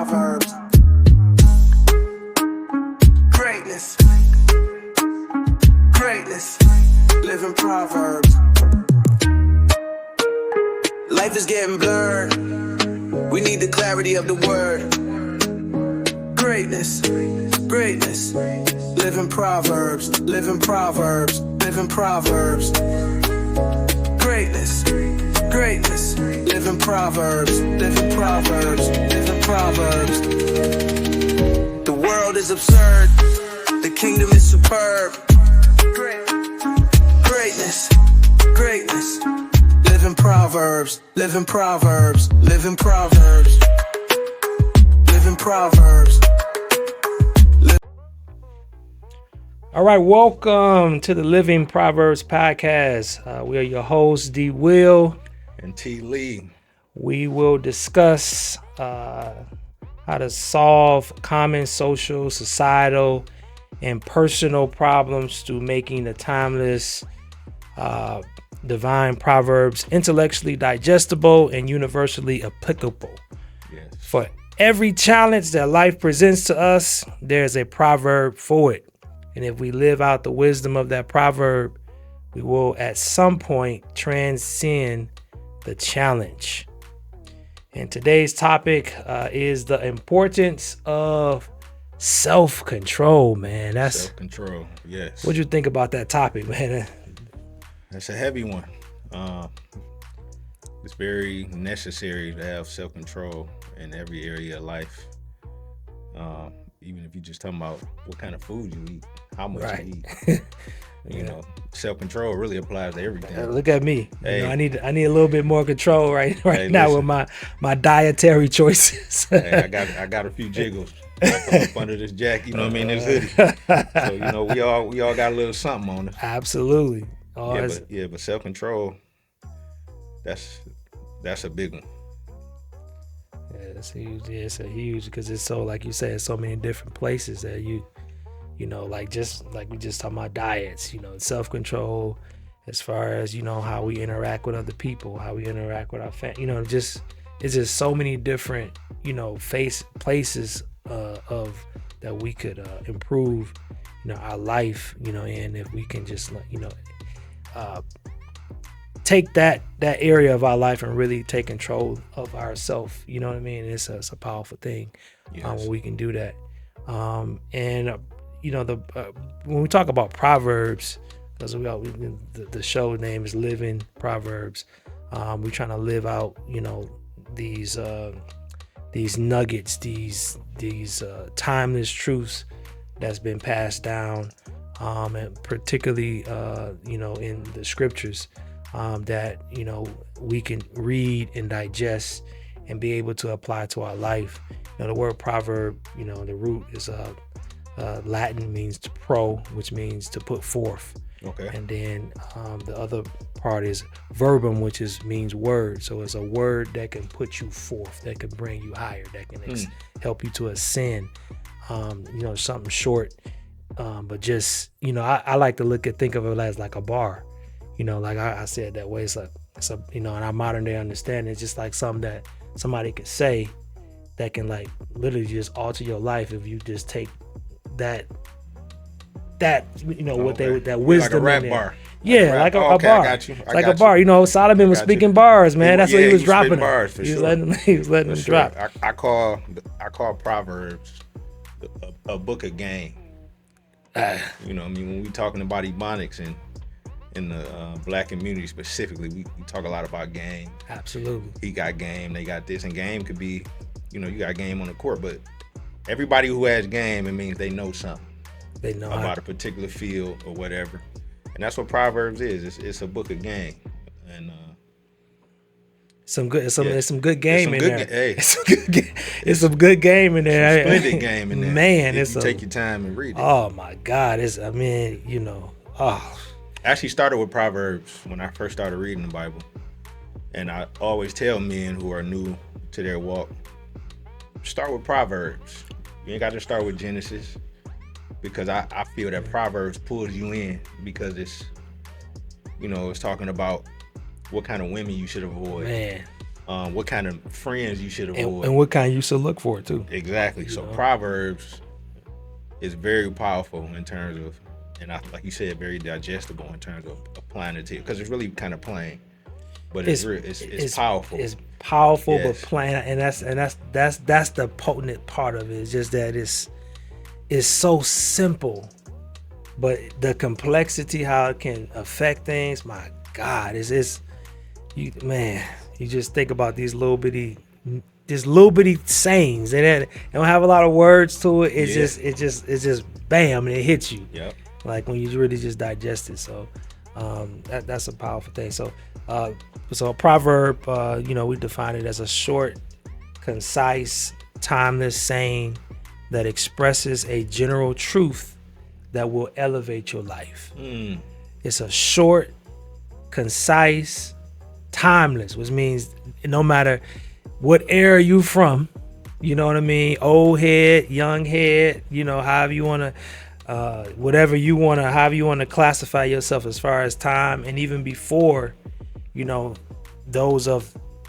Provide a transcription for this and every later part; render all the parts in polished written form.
Proverbs. Greatness. Greatness. Live in Proverbs. Life is getting blurred. We need the clarity of the word. Greatness. Greatness. Live in Proverbs. Live in Proverbs. Live in Proverbs. Greatness. Greatness. Live in Proverbs. Live in Proverbs. Live in Proverbs. The world is absurd. The kingdom is superb. Greatness. Greatness. Live in Proverbs. Live in Proverbs. Live in Proverbs. Live in Proverbs. All right, welcome to the Living Proverbs podcast. We are your hosts, D. Will and T. Lee. We will discuss how to solve common social, societal, and personal problems through making the timeless divine proverbs intellectually digestible and universally applicable. Yes. For every challenge that life presents to us, there's a proverb for it. And if we live out the wisdom of that proverb, we will at some point transcend the challenge. And today's topic is the importance of self-control, man. That's self-control, yes. What'd you think about that topic, man? That's a heavy one. It's very necessary to have self-control in every area of life. Even if you're just talking about what kind of food you eat, how much you eat. You know, self-control really applies to everything. Look at me. Hey. You know, I need a little bit more control right now listen. with my dietary choices. Hey, I got a few jiggles up under this jacket, you know what I mean, this hoodie. So, you know, we all got a little something on us. Absolutely. But self-control, that's a big one. Yeah, it's huge. Yeah, it's a huge, because it's so, like you said, so many different places that you know, like just like we just talking about diets, you know, self-control as far as, you know, how we interact with other people, how we interact with our family, you know, it's just so many different, you know, places of that we could improve, you know, our life, you know, and if we can just, you know, take that area of our life and really take control of ourselves, you know what I mean? It's a powerful thing. Yes. When we can do that. You know, when we talk about Proverbs, because the show name is Living Proverbs, we're trying to live out, you know, these nuggets, these timeless truths that's been passed down, and particularly, you know, in the scriptures, that, you know, we can read and digest and be able to apply to our life. You know, the word proverb, you know, the root is Latin, means to pro, which means to put forth. Okay. And then the other part is verbum, which means word. So it's a word that can put you forth, that can bring you higher, that can help you to ascend. You know, something short, but just, you know, I like to think of it as like a bar. You know, like I said that way. It's a you know, in our modern day understanding, it's just like something that somebody could say that can like literally just alter your life if you just take that you know, what that wisdom, like a rap in there. bar. Yeah, like a bar. I got you. Like a bar. You know, Solomon was speaking bars, man. That's what he was dropping. Bars, for he was sure. letting them drop. I call Proverbs a book of game. You know, I mean, when we talking about ebonics and in the black community specifically, we talk a lot about game. Absolutely. He got game, they got this, and game could be, you know, you got game on the court, but everybody who has game, it means they know something. They know about a particular field or whatever, and that's what Proverbs is. It's a book of game, and there's some good game in there. It's some good game in there. Some splendid game in there. Man, if you take your time and read it. Oh my God, I mean, you know, I actually started with Proverbs when I first started reading the Bible, and I always tell men who are new to their walk, start with Proverbs. You ain't got to start with Genesis, because I feel that Proverbs pulls you in, because it's, you know, it's talking about what kind of women you should avoid. Man. what kind of friends you should avoid, and what kind you should look for too. exactly. So Proverbs is very powerful in terms of, and like you said, very digestible in terms of applying it to, because it's really kind of plain, but it's powerful. It's powerful, Yes. but plain, and that's the potent part of it. It's just that it's so simple, but the complexity, how it can affect things. My God, you just think about these little bitty sayings, and it don't have a lot of words to it. It's just bam, and it hits you. Yep. Like when you really just digest it. So that's a powerful thing. So a proverb, we define it as a short, concise, timeless saying that expresses a general truth that will elevate your life. It's a short, concise, timeless, which means no matter what era you from, you know what I mean, old head, young head, however you want to however you want to classify yourself as far as time, and even before, those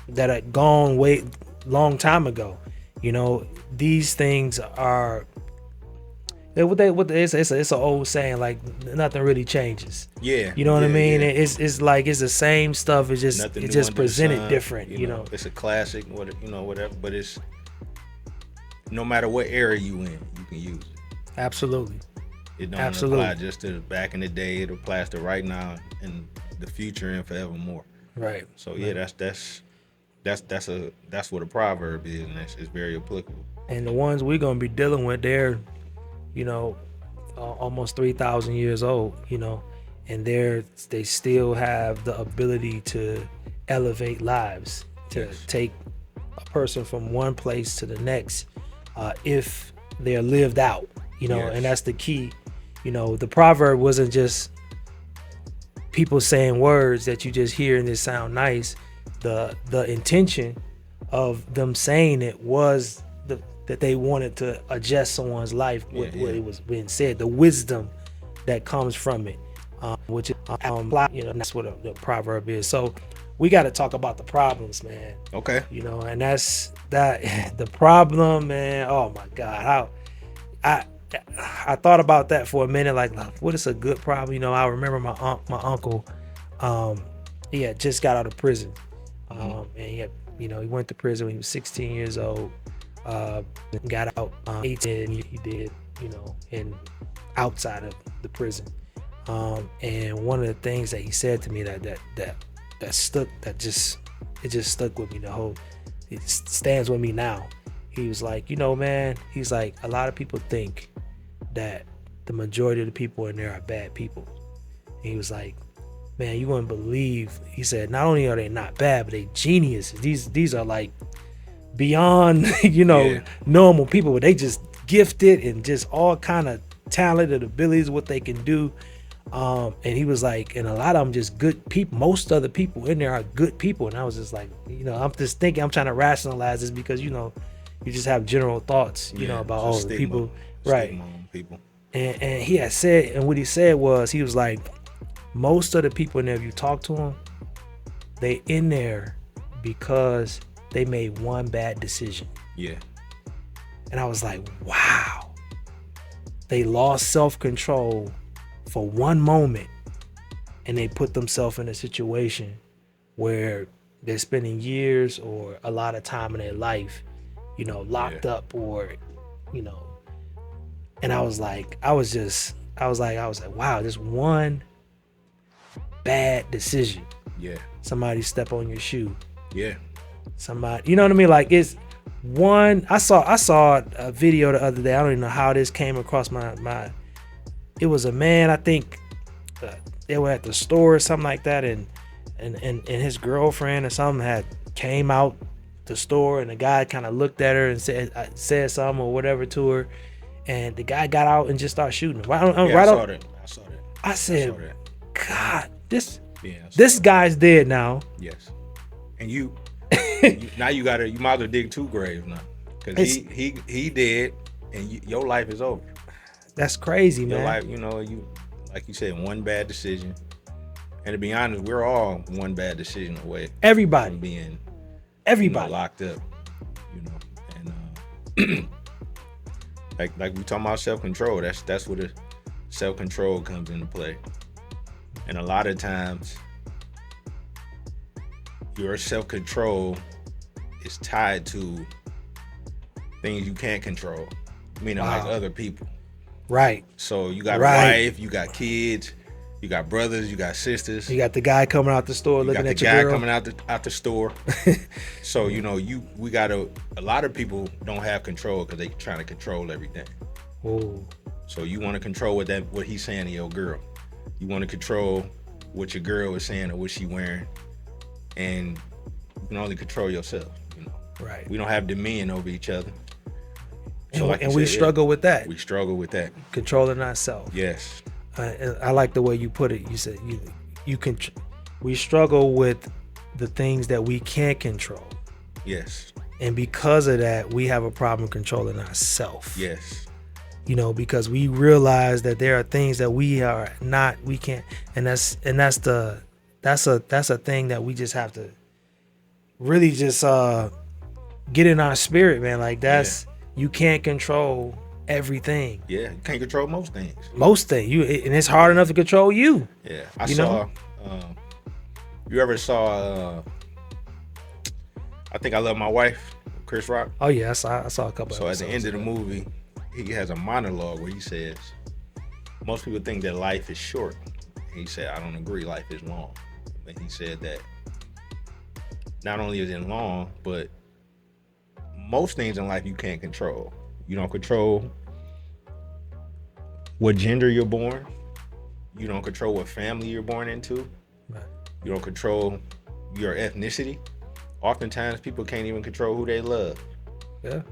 that are gone way long time ago, these things are it's an old saying, like nothing really changes. Yeah. You know what I mean? Yeah. It's like it's the same stuff. It's just presented different. It's a classic, whatever. But it's no matter what era you in, you can use it. Absolutely. It don't apply just to back in the day. It applies to right now and the future and forevermore. Right. So yeah, that's what a proverb is, and it's very applicable. And the ones we're gonna be dealing with, they're, almost 3,000 years old, and they still have the ability to elevate lives, to take a person from one place to the next, if they're lived out, and that's the key. The proverb wasn't just people saying words that you just hear and they sound nice. The intention of them saying it was that they wanted to adjust someone's life with what it was being said, the wisdom that comes from it, which is that's what the proverb is. So we got to talk about the problems, man. Okay. And that's that the problem, man. Oh my God, I thought about that for a minute, like what is a good problem? I remember my uncle, he had just got out of prison, and he went to prison when he was 16 years old. Got out 18. He did, and outside of the prison. And one of the things that he said to me that stuck, it just stuck with me. It stands with me now. He was like, man, he's like, a lot of people think that the majority of the people in there are bad people. And he was like, man, you wouldn't believe. He said, not only are they not bad, but they geniuses. These are like beyond, normal people, but they just gifted and just all kind of talented abilities, what they can do. And he was like, and a lot of them just good people. Most other people in there are good people. And I was just like, I'm just thinking, I'm trying to rationalize this because, you just have general thoughts, about all the people. Right. People. And he had said, and what he said was, he was like, most of the people in there, if you talk to them, they in there because they made one bad decision. Yeah. And I was like, wow. They lost self-control for one moment, and they put themselves in a situation where they're spending years or a lot of time in their life, locked up, or, and I was like, wow, just one bad decision. Yeah. Somebody step on your shoe. Yeah. Somebody, you know what I mean? Like, it's one. I saw a video the other day. I don't even know how this came across my. It was a man. I think they were at the store or something like that, and his girlfriend or something had came out the store, and the guy kind of looked at her and said something or whatever to her, and the guy got out and just started shooting her. I saw that. I said, God, this guy's dead now. Yes. And you now you might as well dig two graves now, because he dead, and your life is over. That's crazy, man. Your life, you like you said, one bad decision, and to be honest, we're all one bad decision away. Everybody from being Everybody. locked up, and like we talking about self-control. That's where the self-control comes into play. And a lot of times your self-control is tied to things you can't control, meaning like other people. Right. So you got a wife, you got kids, you got brothers, you got sisters. You got the guy coming out the store looking at your girl. You got the guy coming out the store. So a lot of people don't have control because they trying to control everything. Oh. So you want to control what he's saying to your girl. You want to control what your girl is saying or what she wearing, and you can only control yourself. Right. We don't have dominion over each other. So and we struggle with that. We struggle with that. Controlling ourselves. Yes. I like the way you put it. You said we struggle with the things that we can't control. Yes. And because of that, we have a problem controlling ourselves. Yes. Because we realize that there are things that we can't, and that's a thing that we just have to really just get in our spirit, man. Like you can't control everything. Yeah, you can't control most things. And it's hard enough to control you. Yeah, I saw. You ever saw? I Think I Love My Wife, Chris Rock. Oh yeah, I saw a couple. So at the end of the movie, he has a monologue where he says, "Most people think that life is short." He said, "I don't agree. Life is long." And he said that not only is it long, but most things in life you can't control. You don't control what gender you're born. You don't control what family you're born into. Right. You don't control your ethnicity. Oftentimes people can't even control who they love. Yeah.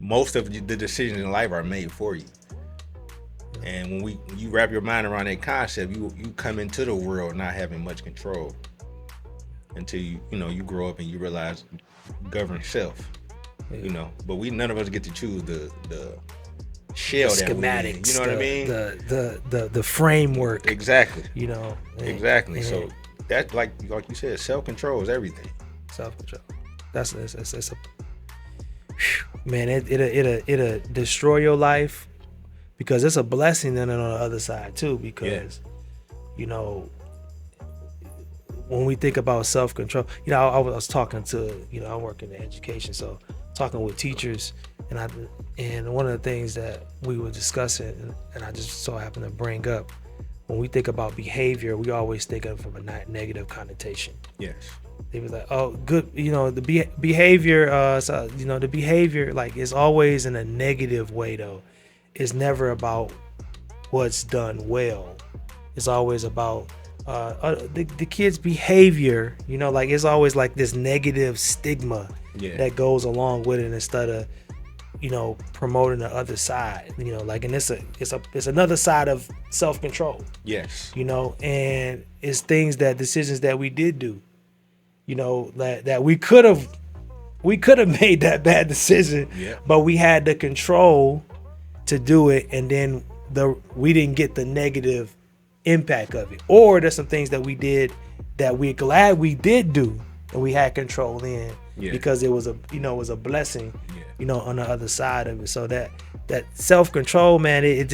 Most of the decisions in life are made for you. And when you wrap your mind around that concept, you come into the world not having much control until you grow up and you realize govern self. Yeah. But none of us get to choose the shell, the that schematics, you know what I mean? The framework. Exactly. Exactly. And so that, like you said, self-control is everything. Self-control. It's a man. It'll destroy your life, because it's a blessing then on the other side too. Because when we think about self-control, I was talking to I work in education, so talking with teachers, and one of the things that we were discussing, and I just so happened to bring up, when we think about behavior, we always think of it from a negative connotation. Yes. They was like, oh, good, the behavior, the behavior, like, is always in a negative way though. It's never about what's done well. It's always about the kid's behavior, like, it's always like this negative stigma that goes along with it, instead of promoting the other side, like, and it's another side of self-control. Yes. And it's decisions that we did do, that we could have made that bad decision, but we had the control to do it, and then we didn't get the negative impact of it. Or there's some things that we did that we're glad we did do, and we had control in, because it was a blessing, on the other side of it. So that self-control, man, it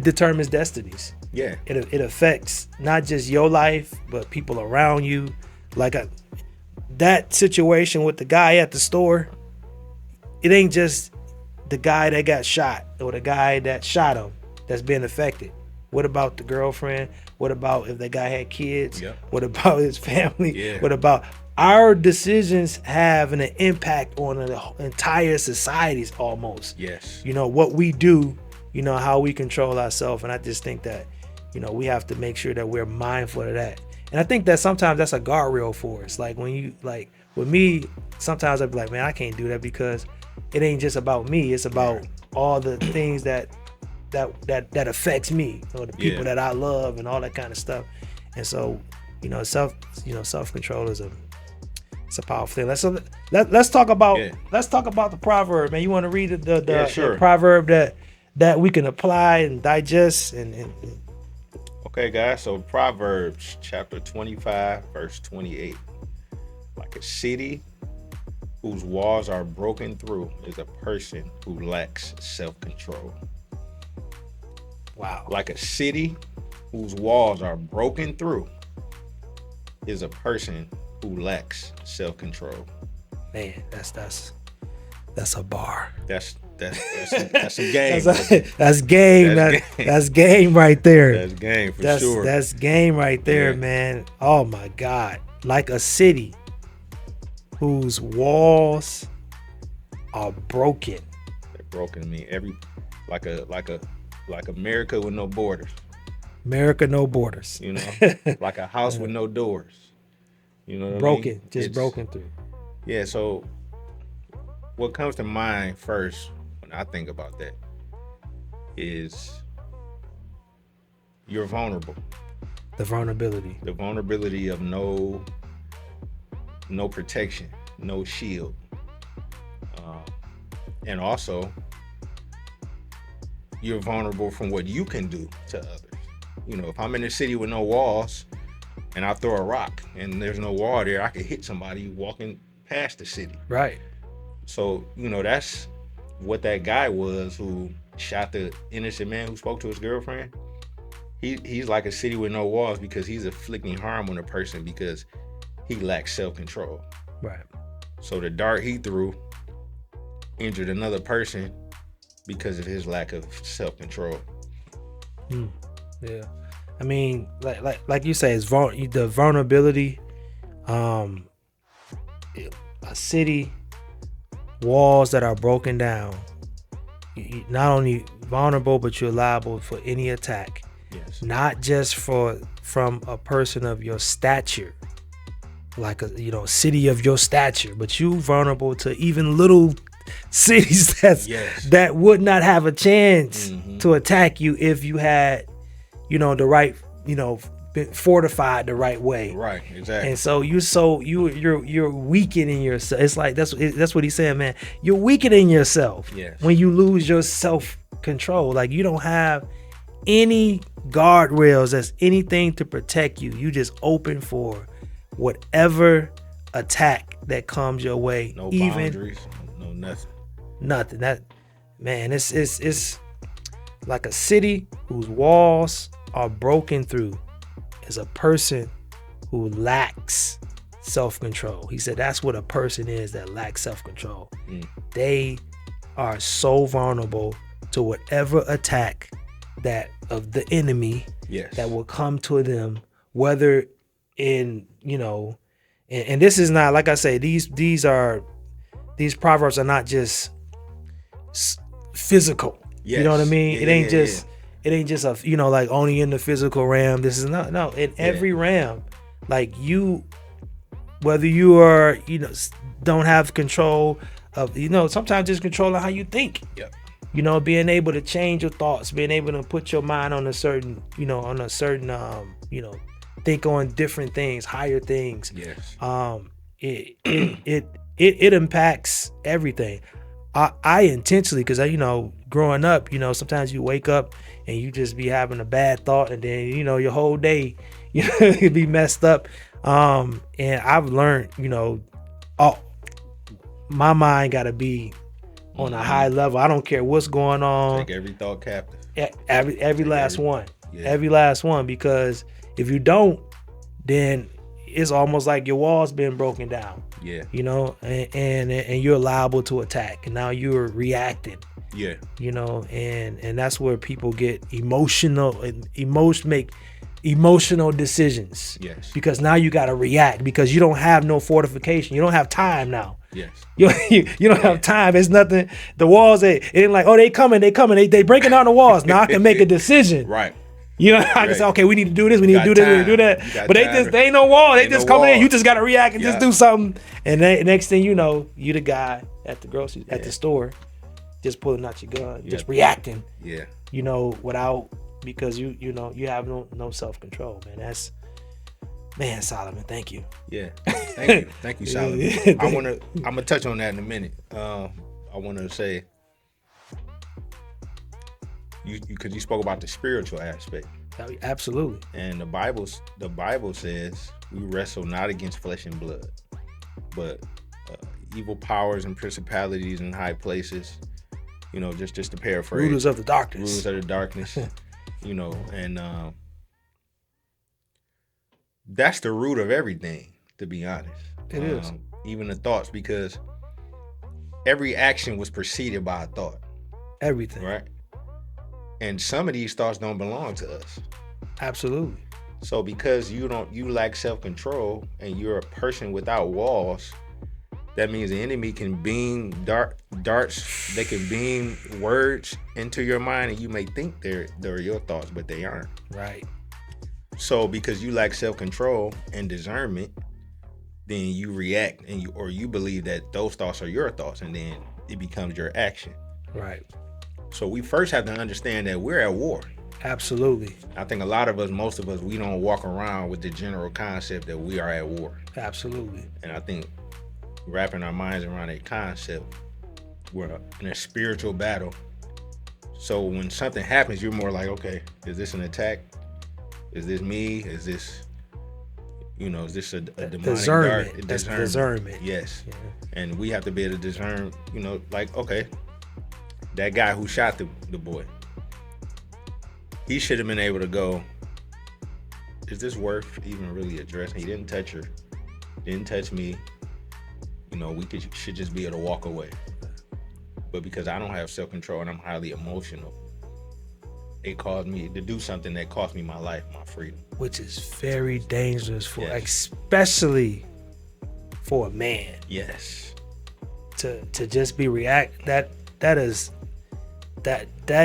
determines destinies. Yeah. It affects not just your life, but people around you. Like that situation with the guy at the store, it ain't just the guy that got shot or the guy that shot him that's being affected. What about the girlfriend? What about if the guy had kids? Yeah. What about his family? Yeah. What about our decisions have an impact on the entire societies almost. Yes. What we do, how we control ourselves. And I just think that, we have to make sure that we're mindful of that. And I think that sometimes that's a guardrail for us. Like with me, sometimes I'd be like, man, I can't do that, because it ain't just about me. It's about all the things that affects me, or the people that I love, and all that kind of stuff. And so, self-control is a powerful thing. Let's talk about the proverb, man. You want to read the proverb that we can apply and digest and Okay, guys, so Proverbs chapter 25, verse 28. Like a city whose walls are broken through is a person who lacks self-control. Wow. Like a city whose walls are broken through is a person who lacks self-control. Man, that's a bar. That's a game. That's game. That's game right there. That's game for sure. That's game right there, Yeah. man. Oh my God. Like a city whose walls are broken. They're broken. I mean, like America with no borders. America, no borders. You know, like a house with no doors. You know what Broken, I mean? just broken through. Yeah. So, what comes to mind first when I think about that is you're vulnerable. The vulnerability. The vulnerability of no protection, no shield, and also you're vulnerable from what you can do to others. You know, if I'm in a city with no walls and I throw a rock and there's no wall there, I could hit somebody walking past the city. Right. So, you know, that's what that guy was who shot the innocent man who spoke to his girlfriend. He's like a city with no walls because he's inflicting harm on a person because he lacks self-control. Right. So the dart he threw injured another person because of his lack of self-control. Yeah. I mean, like you say, it's the vulnerability. A city, walls that are broken down. You're not only vulnerable, but you're liable for any attack. Yes. Not just from a person of your stature, like a city of your stature, but you vulnerable to even little cities that would not have a chance to attack you if you had, the right, been fortified the right way. Right, exactly. And so you're weakening yourself. It's like that's what he's saying, man. You're weakening yourself when you lose your self-control. Like you don't have any guardrails, that's anything to protect you. You just open for whatever attack that comes your way. No boundaries, no nothing. That, man, it's like a city whose walls are broken through is a person who lacks self-control. He said that's what a person is that lacks self-control. They are so vulnerable to whatever attack that of the enemy that will come to them, whether in and this is not, like I say, these proverbs are not just physical. You know what I mean? It ain't just a like only in the physical realm. This is no in every realm. Like you, whether you are don't have control of sometimes just controlling how you think. Yep. Being able to change your thoughts, being able to put your mind on a certain think on different things, higher things. Yes. It impacts everything. I intentionally, because growing up, sometimes you wake up and you just be having a bad thought, and then your whole day it'd be messed up. And I've learned, my mind got to be on a high level. I don't care what's going on. Take every thought captive. Every last one. Every last one, because if you don't, then it's almost like your wall's been broken down. Yeah. And you're liable to attack, and now you're reacting. Yeah. And that's where people get emotional and make emotional decisions. Yes. Because now you got to react, because you don't have no fortification. You don't have time now. Yes. You don't have time. It's nothing. The walls, it ain't like, oh, they coming. They breaking down the walls. Now I can make a decision. Right. I can say, okay, we need to do this. We need to do this. We need to do that. But they ain't no wall. They just coming in. You just got to react and just do something. And next thing you know, you the guy at the at the store, just pulling out your gun, just reacting. Yeah. Without, because you have no self-control, man. Man, Solomon, thank you. Yeah, thank you, Solomon. I'm gonna touch on that in a minute. I want to say, because you spoke about the spiritual aspect. Absolutely. And the Bible says we wrestle not against flesh and blood, but evil powers and principalities in high places. You know, just to paraphrase. Rulers of the darkness. Rulers of the darkness. You know, and that's the root of everything, to be honest. It is. Even the thoughts, because every action was preceded by a thought. Everything. Right? And some of these thoughts don't belong to us. Absolutely. So because you lack self-control and you're a person without walls, that means the enemy can beam darts, they can beam words into your mind, and you may think they're your thoughts, but they aren't. Right. So because you lack self-control and discernment, then you react and you believe that those thoughts are your thoughts, and then it becomes your action. Right. So we first have to understand that we're at war. Absolutely. I think most of us, we don't walk around with the general concept that we are at war. Absolutely. And I think wrapping our minds around that concept, we're in a spiritual battle. So when something happens, you're more like, okay, is this an attack? Is this me? Is this, is this a demonic discernment? dart? That's discernment. Yes. Yeah. And we have to be able to discern, like, okay, that guy who shot the boy, he should have been able to go, is this worth even really addressing? He didn't touch her, didn't touch me. Should just be able to walk away. But because I don't have self-control and I'm highly emotional, it caused me to do something that cost me my life, my freedom. Which is very dangerous especially for a man. Yes. To just be that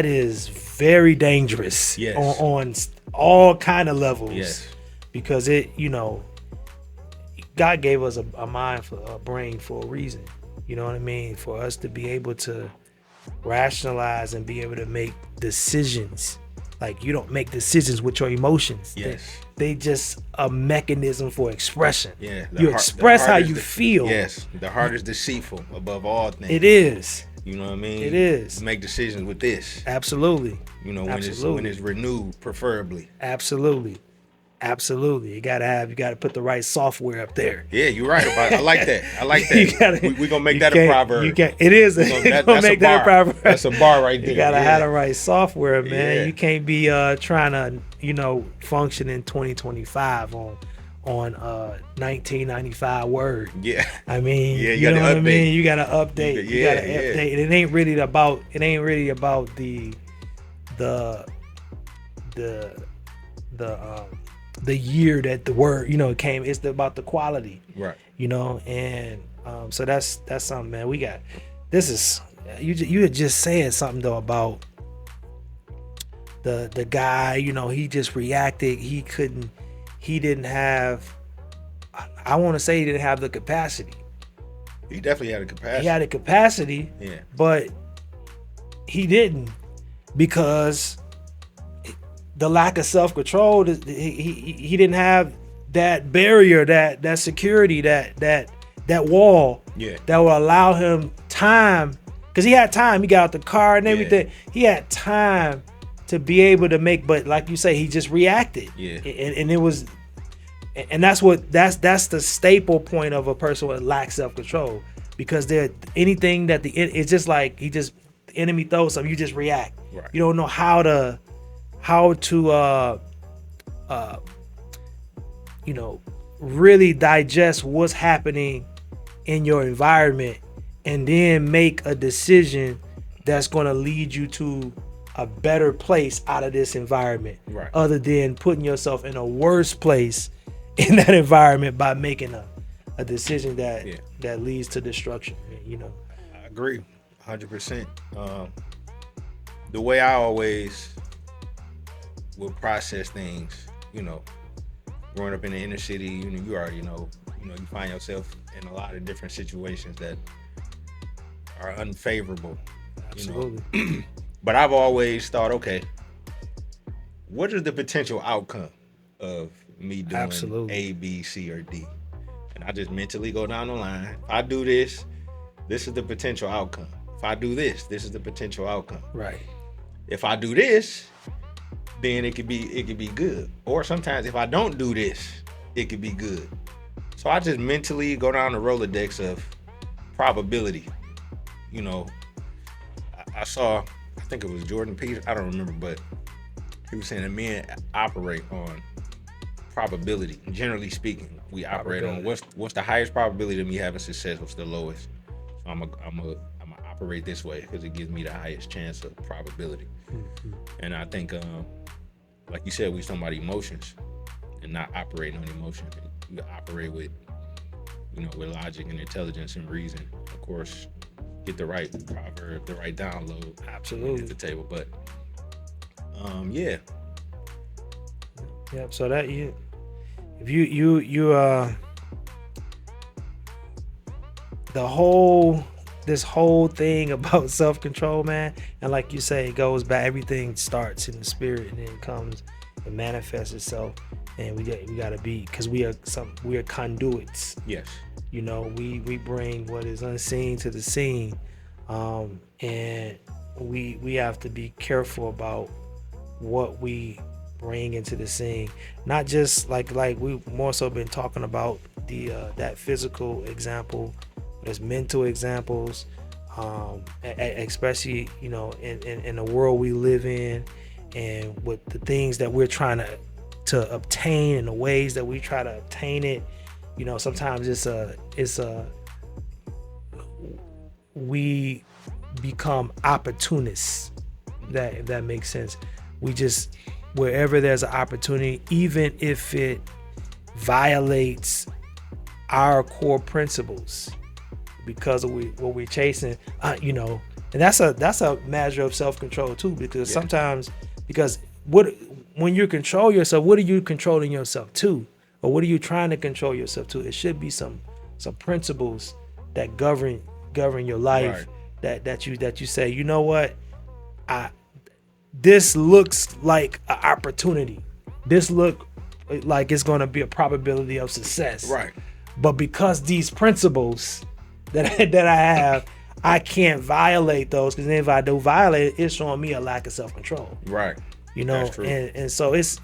is very dangerous. Yes. On all kind of levels. Yes. Because God gave us a mind for a brain for a reason. You know what I mean? For us to be able to rationalize and be able to make decisions. Like, you don't make decisions with your emotions. Yes. They just a mechanism for expression. Yeah. You express how you feel. Yes. The heart is deceitful above all things. It is. You know what I mean? It is. You make decisions with this. Absolutely. When Absolutely. it's renewed, preferably. Absolutely. You gotta put the right software up there. Yeah, you're right about it. I like that. We're gonna make that a proverb. It is. We're gonna make that a proverb. That's a bar right there. You gotta have the right software, man. Yeah. You can't be trying to function in 2025 on 1995 Word. Yeah. I mean, yeah, you know what I mean? You gotta update. You gotta update. It ain't really about the year that the word came. It's about the quality, right? And so that's something, man. We got this is you had just said something though about the guy. He just reacted. He didn't have, I want to say he didn't have the capacity. He definitely had a capacity. He had a capacity, yeah, but he didn't, because the lack of self-control. He didn't have that barrier, that security, that wall, that will allow him time, because he had time. He got out the car and everything. He had time to be able to make, but like you say, he just reacted. And it was, and that's the staple point of a person with lack self-control, because anything that it's just like the enemy throws something, you just react. Right. You don't know how to really digest what's happening in your environment, and then make a decision that's going to lead you to a better place out of this environment, right, other than putting yourself in a worse place in that environment by making a decision that leads to destruction. I agree 100%. The way I always will process things, growing up in the inner city, you already know, you find yourself in a lot of different situations that are unfavorable. Absolutely. But I've always thought, okay, what is the potential outcome of me doing A, B, C, or D? And I just mentally go down the line. If I do this, this is the potential outcome. If I do this, this is the potential outcome. Right. If I do this, then it could be good. Or sometimes if I don't do this, it could be good. So I just mentally go down the Rolodex of probability. You know, I saw, I think it was Jordan Peterson, I don't remember, but he was saying that men operate on probability. Generally speaking, we operate on what's the highest probability of me having success, what's the lowest. So I'm gonna operate this way because it gives me the highest chance of probability. Mm-hmm. And I think, like you said, we talking about emotions and not operating on emotions. We operate with, with logic and intelligence and reason. Of course, get the right proverb, the right download. Absolutely. At the table, but yeah. Yep. So that if you this whole thing about self-control, man, and like you say, it goes back. Everything starts in the spirit, and then it comes and manifests itself. And we gotta be, because we are conduits. Yes. We bring what is unseen to the scene, and we have to be careful about what we bring into the scene. Not just like we more so been talking about the that physical example. There's mental examples, especially in the world we live in, and with the things that we're trying to obtain and the ways that we try to obtain it. Sometimes we become opportunists. If that makes sense. We just, wherever there's an opportunity, even if it violates our core principles, because of what we're chasing, and that's a measure of self-control too, because sometimes, when you control yourself, what are you controlling yourself to, or what are you trying to control yourself to? It should be some principles that govern your life, right. that you say, you know what, this looks like an opportunity. This look like it's going to be a probability of success. Right. But because these principles that I have, I can't violate those, because if I do violate it, it's showing me a lack of self-control. Right. That's true. And so it's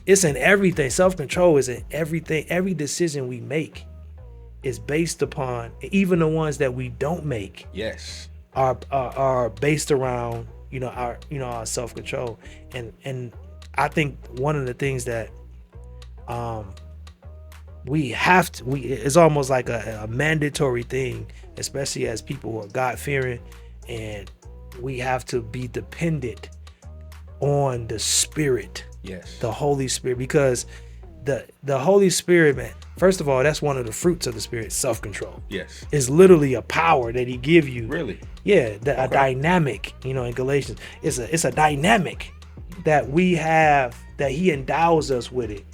in everything. Self-control is in everything. Every decision we make is based upon, even the ones that we don't make. Yes. Are based around our self-control. And I think one of the things that it's almost like a mandatory thing, especially as people who are God-fearing, and we have to be dependent on the Spirit. Yes. The Holy Spirit, because the Holy Spirit, man, first of all, that's one of the fruits of the Spirit, self-control. Yes. It's literally a power that he give you. Really? Yeah, a dynamic, in Galatians. It's a dynamic that we have, that he endows us with it.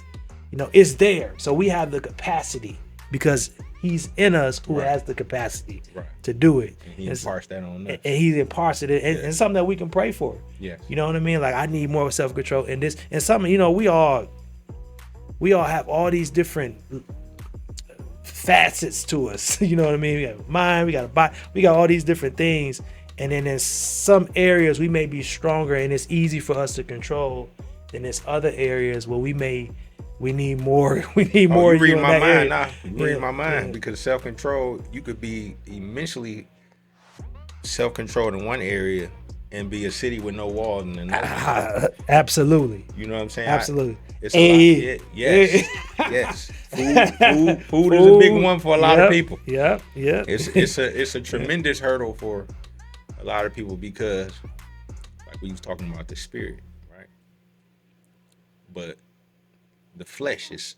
It's there. So we have the capacity, because he's in us who has the capacity to do it. And he imparts that on us. And he imparts it, and something that we can pray for. Yes. You know what I mean? Like, I need more self-control in this. And something, we all have all these different facets to us. You know what I mean? We got mind, we got a body, we got all these different things. And then in some areas we may be stronger and it's easy for us to control. Then there's other areas where we need more. We need more. You read my mind now. You read my mind, because self-control, you could be immensely self-controlled in one area and be a city with no walls in another. Absolutely. You know what I'm saying? Absolutely. It's a lot. Yes. Yes. Food is a big one for a lot of people. Yeah. It's a tremendous hurdle for a lot of people, because, like we was talking about, the spirit, right? But the flesh is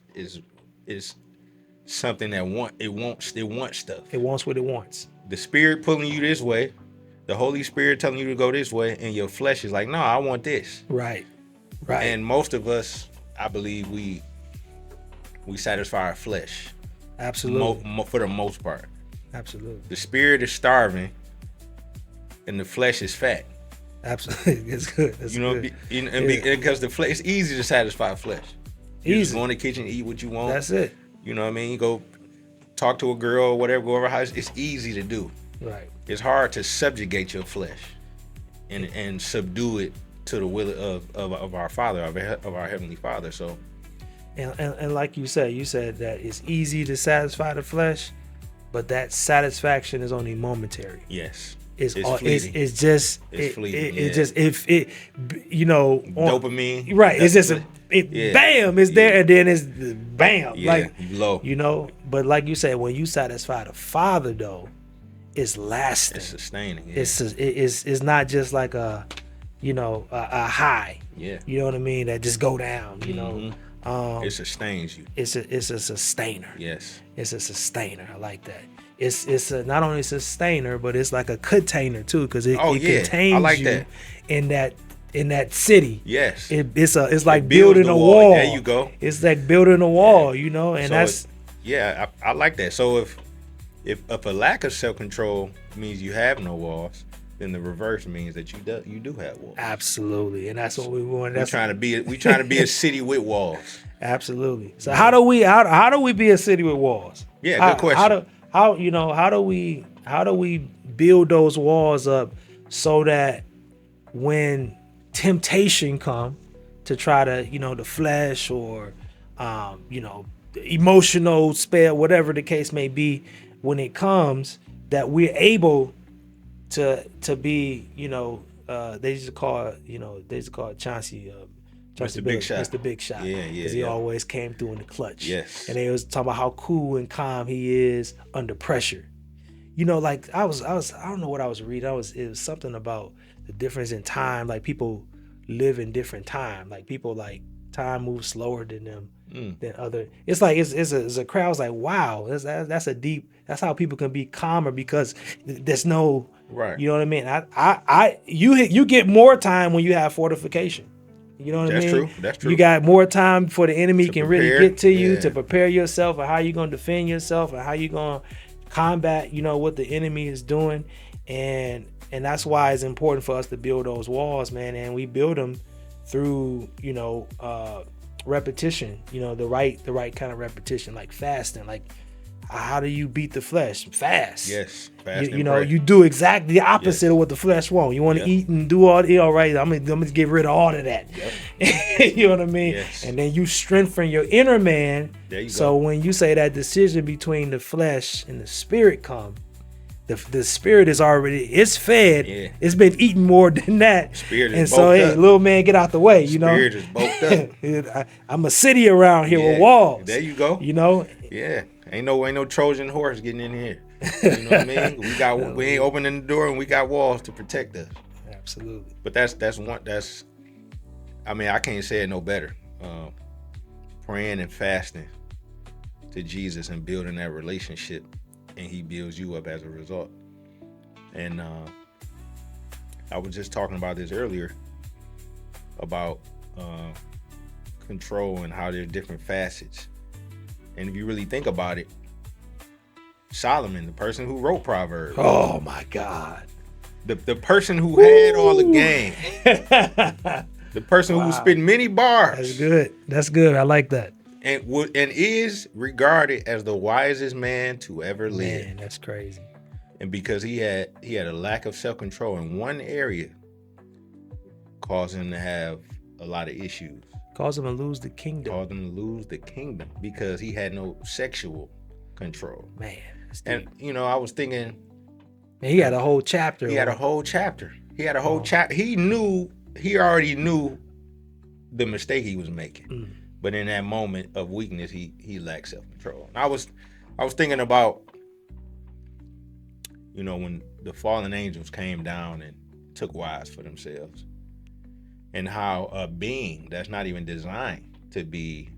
something that wants stuff. It wants what it wants. The spirit pulling you this way, the Holy Spirit telling you to go this way, and your flesh is like, no, I want this. Right. And most of us, I believe, we satisfy our flesh. Absolutely. For the most part. Absolutely. The spirit is starving, and the flesh is fat. Absolutely. It's good. Because the flesh, it's easy to satisfy flesh. You just go in the kitchen, eat what you want. That's it. You know what I mean? You go talk to a girl or whatever, go over her house. It's easy to do. Right. It's hard to subjugate your flesh and subdue it to the will of our Father, of our Heavenly Father. So, and like you said that it's easy to satisfy the flesh. but that satisfaction is only momentary. Yes. It's fleeting. it's just It's fleeting, it just if it you know Dopamine. right. It's just Yeah. bam, it's there, and then it's bam, Yeah, like low. you know. But like you said, when you satisfy the Father, though, it's lasting. It's sustaining. Yeah. It's not just like a a high. Yeah. You know what I mean? That just go down. You know. It sustains you. It's a sustainer. Yes. It's a sustainer. I like that. It's a, not only a sustainer, but it's like a container too, because it contains I like you that. in that city. Yes. It's like builds building the a wall. wall. There you go. It's like building a wall, you know, and So that's I like that. So if a lack of self-control means you have no walls, then the reverse means that you do have walls. absolutely, and that's what we want. We That's trying to be a city with walls. absolutely. So how do we be a city with walls? Yeah, good question. How do we build those walls up so that when temptation come to try to, the flesh or emotional spell, whatever the case may be, when it comes, that we're able to be, they used to call it Chauncey Mr. Big Shot. Mr. Big Shot. Yeah, Because he always came through in the clutch. Yes. And they was talking about how cool and calm he is under pressure. Like I don't know what I was reading. It was something about the difference in time. Like people live in different time. Like people time moves slower than them than other. It's like it's a crowd. It's like, wow, that's a deep. That's how people can be calmer, because there's no Right. You know what I mean? You get more time when you have fortification. You know what I mean? That's true. You got more time before the enemy can really prepare. get to you, Yeah. to prepare yourself, and how you're gonna defend yourself, and how you're gonna combat, what the enemy is doing, and that's why it's important for us to build those walls, man. And we build them through, repetition. The right kind of repetition, like fasting. Like, how do you beat the flesh? Fast. Yes. Fast and You pray. you do exactly the opposite of what the flesh wants. You want to eat and do all right. I'm gonna get rid of all of that. Yep. You know what I mean? Yes. And then you strengthen your inner man. There you So go. when you say that decision between the flesh and the spirit come, the spirit is it's fed. Yeah. It's been eating more than that. Spirit is and so, bulked hey, up. little man, get out the way. Spirit is bulked up. I'm a city around here with walls. There you go. Yeah. Ain't no Trojan horse getting in here. You know what I mean? We ain't opening the door, and we got walls to protect us. Absolutely. But I can't say it no better. Praying and fasting to Jesus and building that relationship, and he builds you up as a result. And I was just talking about this earlier about control and how there's different facets. And if you really think about it, Solomon, the person who wrote Proverbs, Oh my God. the person who had all the game, the person who spit many bars, That's good. I like that. and is regarded as the wisest man to ever live. Man, that's crazy. And because he had a lack of self-control in one area, caused him to have a lot of issues. Cause him to lose the kingdom. Caused him to lose the kingdom because he had no sexual control. Man, that's deep. And I was thinking, Man, he had a whole chapter. he had a whole chapter. Chapter. He already knew the mistake he was making. But in that moment of weakness, he lacked self-control. And I was thinking about, when the fallen angels came down and took wives for themselves, and how a being that's not even designed to be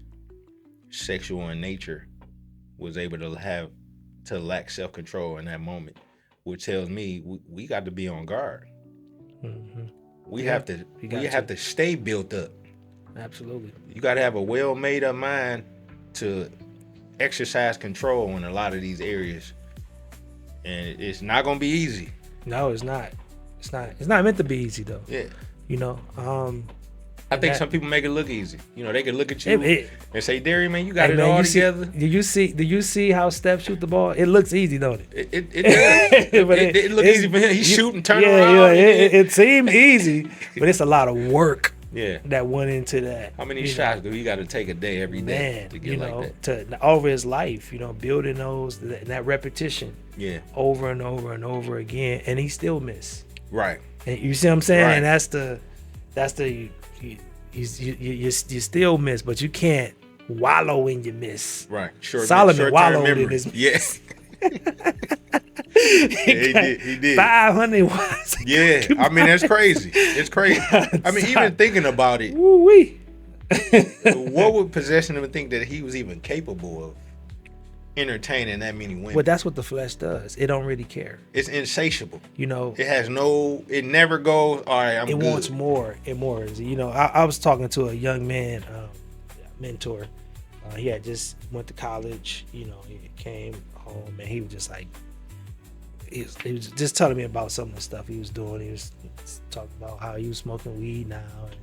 sexual in nature was able to lack self-control in that moment, which tells me we got to be on guard. Mm-hmm. We have to stay built up. Absolutely. You got to have a well made up mind to exercise control in a lot of these areas, and it's not gonna be easy. No, it's not. It's not meant to be easy though. Yeah. I think some people make it look easy. They can look at you and say, "Dairy man, you got it all together." Do you see how Steph shoot the ball? It looks easy, don't it? It does. But it looks easy for him. He's shooting, turning around. It seems easy, but it's a lot of work Yeah. that went into that. How many shots do you got to take a day every day Man, to get to over his life, building that repetition Yeah. over and over and over again, and he still miss. Right. And you see what I'm saying? Right. And you still miss, but you can't wallow in your miss. Right. Solomon wallowed in his miss. Yeah, he did. 500 watts. Yeah, I mean that's crazy. It's crazy. I mean, even thinking about it, Woo-wee. what would possess him to think that he was even capable of entertaining that many women? Well, that's what the flesh does. It don't really care. It's insatiable. It has no. It never goes. All right, I'm it good. wants more and more. I was talking to a young man, mentor. He had just went to college. He came home and he was just like. He was just telling me about some of the stuff he was doing. He was talking about how he was smoking weed now. And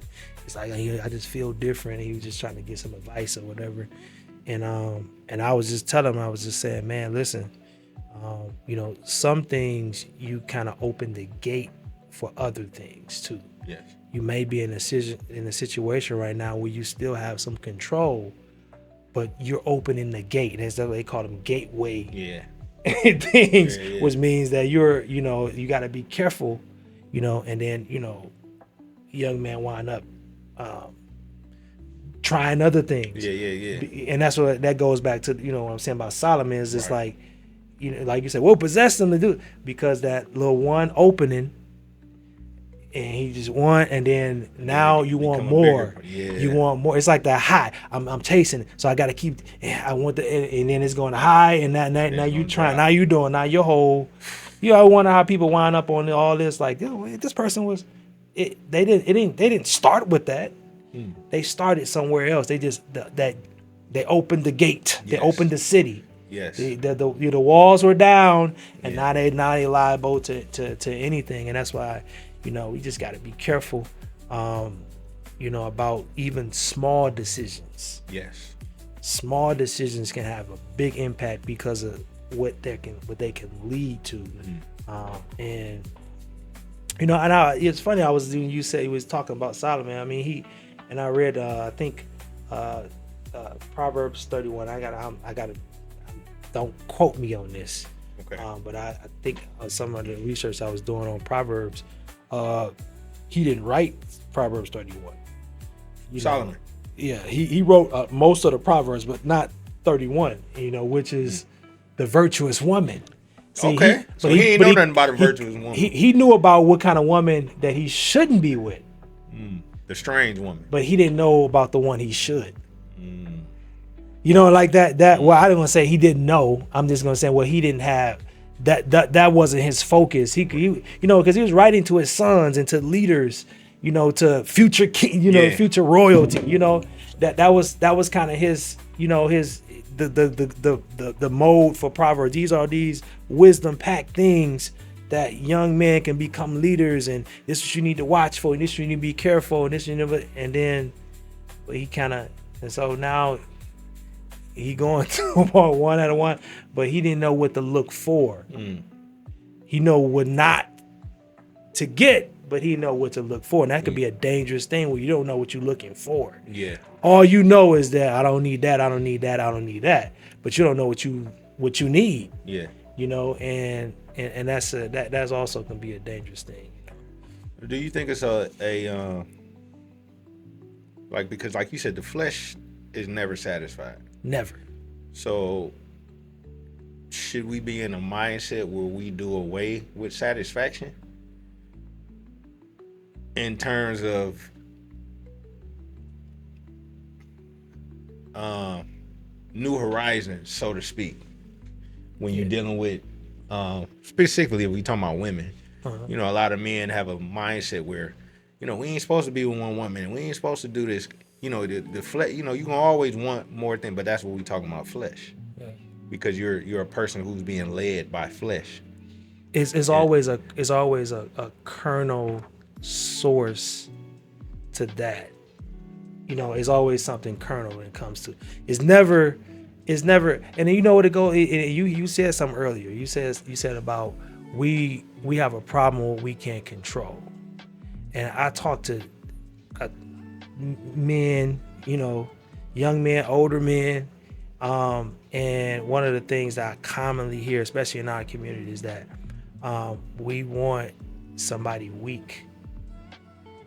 it's like, I just feel different. He was just trying to get some advice or whatever. And I was just telling him, I was just saying, man, listen, some things you kind of open the gate for other things too. Yes. You may be in a situation right now where you still have some control, but you're opening the gate. That's what they call them, gateway. Yeah. things, which means that you got to be careful, and then young man wind up trying other things. And that's what that goes back to. What I'm saying about Solomon is just like, like you said, what possessed him to do it? Because that little one opening, and he just want, and then now you want more. You want more. It's like that high. I'm chasing it, so I got to keep. I want and then it's going high, and now you trying. Now you doing. Now your whole. I wonder how people wind up on all this. Like, this person was. They didn't start with that. They started somewhere else. They just they opened the gate. They opened the city. Yes. The walls were down, and now they liable to anything, and that's why. We just got to be careful, about even small decisions. Yes. Small decisions can have a big impact because of what they can lead to. And it's funny. You say he was talking about Solomon. I mean, I read I think Proverbs 31. I got don't quote me on this. Okay. But I think some of the research I was doing on Proverbs. He didn't write Proverbs 31. Solomon. Yeah, he wrote most of the Proverbs, but not 31. Which is the virtuous woman. See, okay, so he ain't know nothing about a virtuous woman. He knew about what kind of woman that he shouldn't be with. The strange woman. But he didn't know about the one he should. Like that. Well, I didn't want to say he didn't know. I'm just gonna say, well, he didn't have. That wasn't his focus. He because he was writing to his sons and to leaders, to future king, future royalty. That was kind of his, his the mode for Proverbs. These are these wisdom packed things that young men can become leaders, and this is what you need to watch for, and this you need to be careful, and this and then, but he kind of, and so now. He going to one out of one, but he didn't know what to look for. He know what not to get, but he know what to look for, and that could be a dangerous thing where you don't know what you're looking for. Yeah. All you know is that I don't need that, I don't need that, I don't need that, but you don't know what you need. Yeah. And that's also can be a dangerous thing. Do you think it's because like you said, the flesh is never satisfied. Never. So should we be in a mindset where we do away with satisfaction in terms of new horizons, so to speak, when you're dealing with specifically if we talking about women? A lot of men have a mindset where we ain't supposed to be with one woman, we ain't supposed to do this. The flesh, you can always want more things, but that's what we talking about, flesh. Yeah. Because you're a person who's being led by flesh. It's always a kernel source to that. It's always something kernel when it comes to. It's never, and you know what it goes. You said something earlier. You said about we have a problem we can't control, and I talked to. men, young men, older men. And one of the things that I commonly hear, especially in our community, is that we want somebody weak.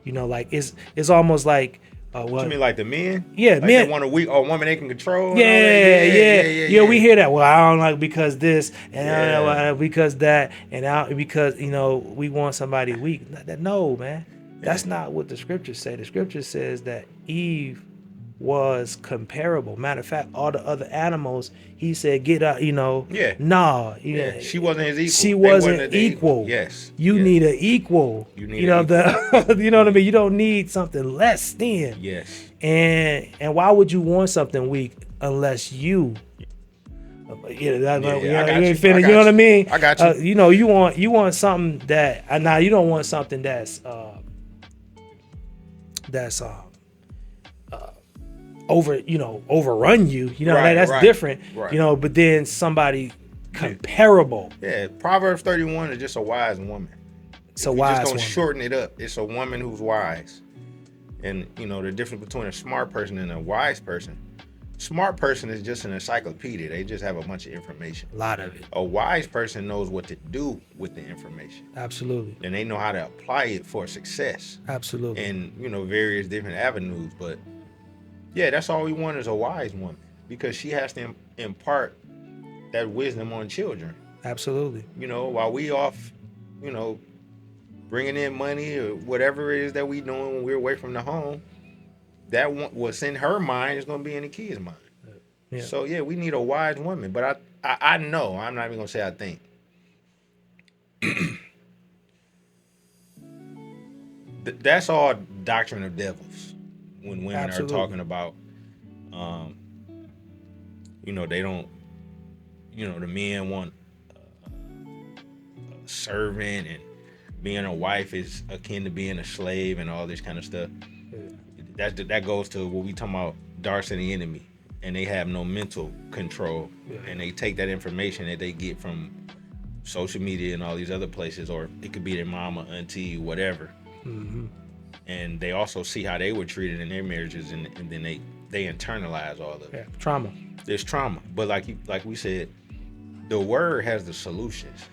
Like it's almost like What you mean, like the men? Yeah, like men they want a weak or woman they can control. And all yeah. that? We hear that. Well, I don't like because this and I don't Yeah. know because that and because we want somebody weak. No, man, that's not what the scriptures say. The scripture says that Eve was comparable. Matter of fact, all the other animals, he said, get up, Yeah. nah. Yeah. She wasn't his equal. She They wasn't the equal. Yes. You yes. need an equal. You need you know an the you know what I mean? You don't need something less than. Yes. And why would you want something weak unless you you know what I mean? I got you. You want something that now you don't want something that's overrun you. Right, that's right, different. right. But then somebody comparable. Yeah, Proverbs 31 is just a wise woman. It's a we wise just don't woman. shorten it up. It's a woman who's wise. And the difference between a smart person and a wise person. Smart person is just an encyclopedia. They just have a bunch of information. A lot of it. A wise person knows what to do with the information. Absolutely. And they know how to apply it for success. Absolutely. In various different avenues. But yeah, that's all we want is a wise woman, because she has to impart that wisdom on children. Absolutely. While we off, bringing in money or whatever it is that we doing when we're away from the home, that what's in her mind is going to be in the kid's mind. Yeah. So yeah, we need a wise woman. But I know, I'm not even going to say I think. That's all doctrine of devils. When women Absolutely. are talking about, they don't, the men want a servant, and being a wife is akin to being a slave and all this kind of stuff. Yeah. That goes to what we talking about, darts and the enemy, and they have no mental control, and they take that information that they get from social media and all these other places, or it could be their mama, auntie, whatever. Mm-hmm. And they also see how they were treated in their marriages, and then they internalize all of it. Yeah. Trauma. There's trauma, but like we said, the word has the solutions,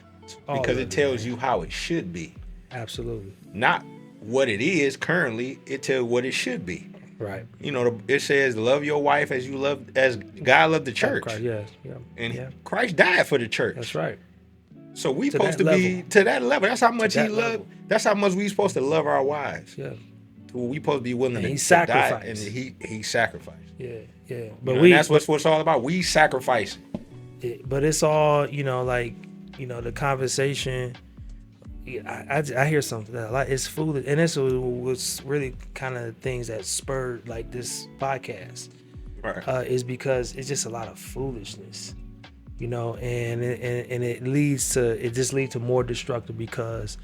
because it tells you how it should be. Absolutely. Not what it is currently. It tells what it should be. Right. It says, love your wife as God loved the church. Christ, yes. Yeah. And Christ died for the church. That's right. So we supposed to be to that level. That's how much he loved. That's how much we supposed to love our wives. Yeah. We supposed to be willing to sacrificed. die, and he sacrificed. Yeah. But that's what's all about. We sacrifice. But it's all the conversation. I hear something that it's foolish, and this was really kind of things that spurred this podcast. Right. Is because it's just a lot of foolishness, and it just leads to more destructive, because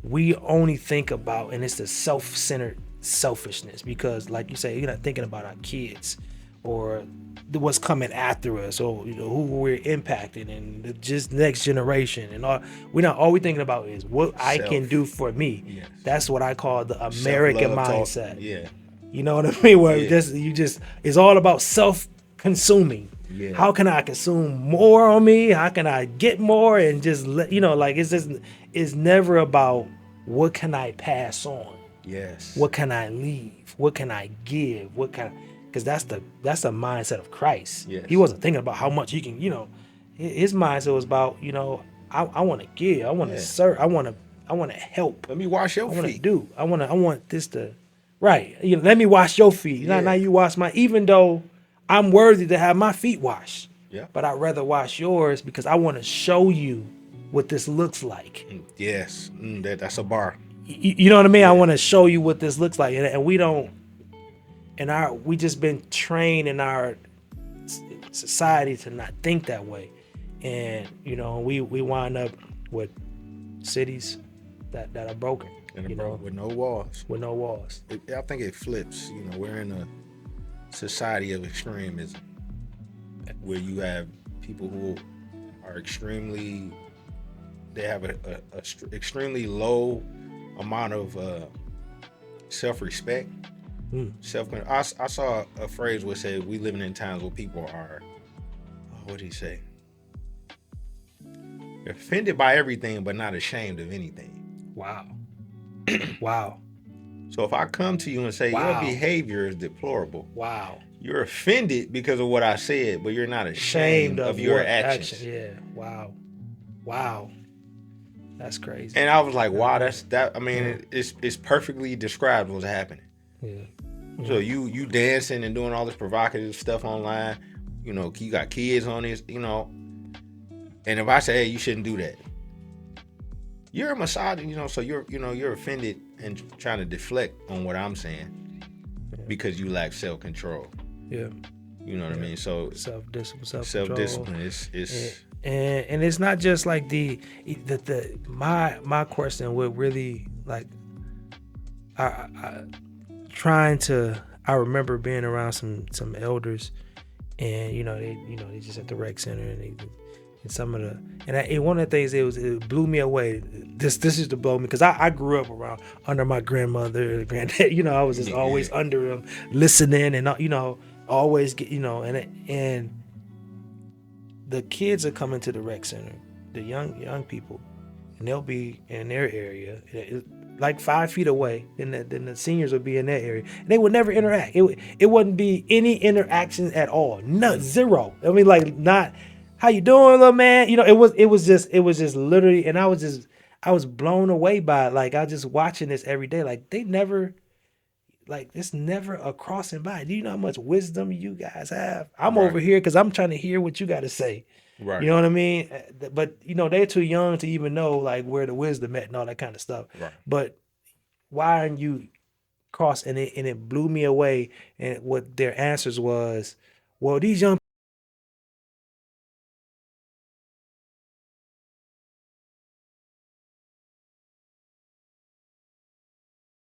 we only think about, and it's the self-centered selfishness, because like you say, you're not thinking about our kids or what's coming after us, or who we're impacting, and the just next generation, and all we're thinking about is what I can do for me. Yes. That's what I call the American mindset. Yeah. You know what I mean? Where it's all about self-consuming. Yeah. How can I consume more on me? How can I get more? And just it's never about what can I pass on. Yes. What can I leave? What can I give? Because that's the mindset of Christ. Yes. He wasn't thinking about how much he can. His mindset was about I want to give. I want to serve. I want to help. Let me wash your feet. I want this to. Right. Let me wash your feet. Yeah. Now you wash mine. Even though I'm worthy to have my feet washed. Yeah. But I'd rather wash yours, because I want to show you what this looks like. Yes. That's a bar. You know what I mean? Yeah. I want to show you what this looks like. And we don't, we just been trained in our society to not think that way. And, we wind up with cities that are broken. With no walls. With no walls. I think it flips. We're in a society of extremism, where you have people who are they have a extremely low amount of self-respect, I saw a phrase where it said, we living in times where people are, what did he say? They're offended by everything, but not ashamed of anything. Wow. Wow. So if I come to you and say, your behavior is deplorable. Wow. You're offended because of what I said, but you're not ashamed of your actions. Yeah. Wow. Wow. That's crazy. And I was like, wow, I mean, it's perfectly described what's happening. Yeah. So you dancing and doing all this provocative stuff online, you got kids on this, and if I say, hey, you shouldn't do that, you're a misogynist, so you're offended and trying to deflect on what I'm saying because you lack self-control. Yeah. You know what I mean? So self-discipline. It's and it's not just like my question would really like I remember being around some elders, and they just at the rec center, and some of the and one of the things it blew me away. This is to blow me, because I grew up under my grandmother, granddad. I was just always under them, listening, and always get and the kids are coming to the rec center, the young people, and they'll be in their area, like 5 feet away. Then the seniors will be in that area. And they would never interact. It wouldn't be any interaction at all. No, zero. I mean, like, not how you doing, little man. It was just literally, and I was blown away by it. Like, I was just watching this every day. Like, they never. Like, it's never a crossing by. Do you know how much wisdom you guys have? I'm over here because I'm trying to hear what you got to say. Right. You know what I mean? But, they're too young to even know, like, where the wisdom at and all that kind of stuff. Right. But why aren't you crossing it? And it blew me away. And what their answers was, well, these young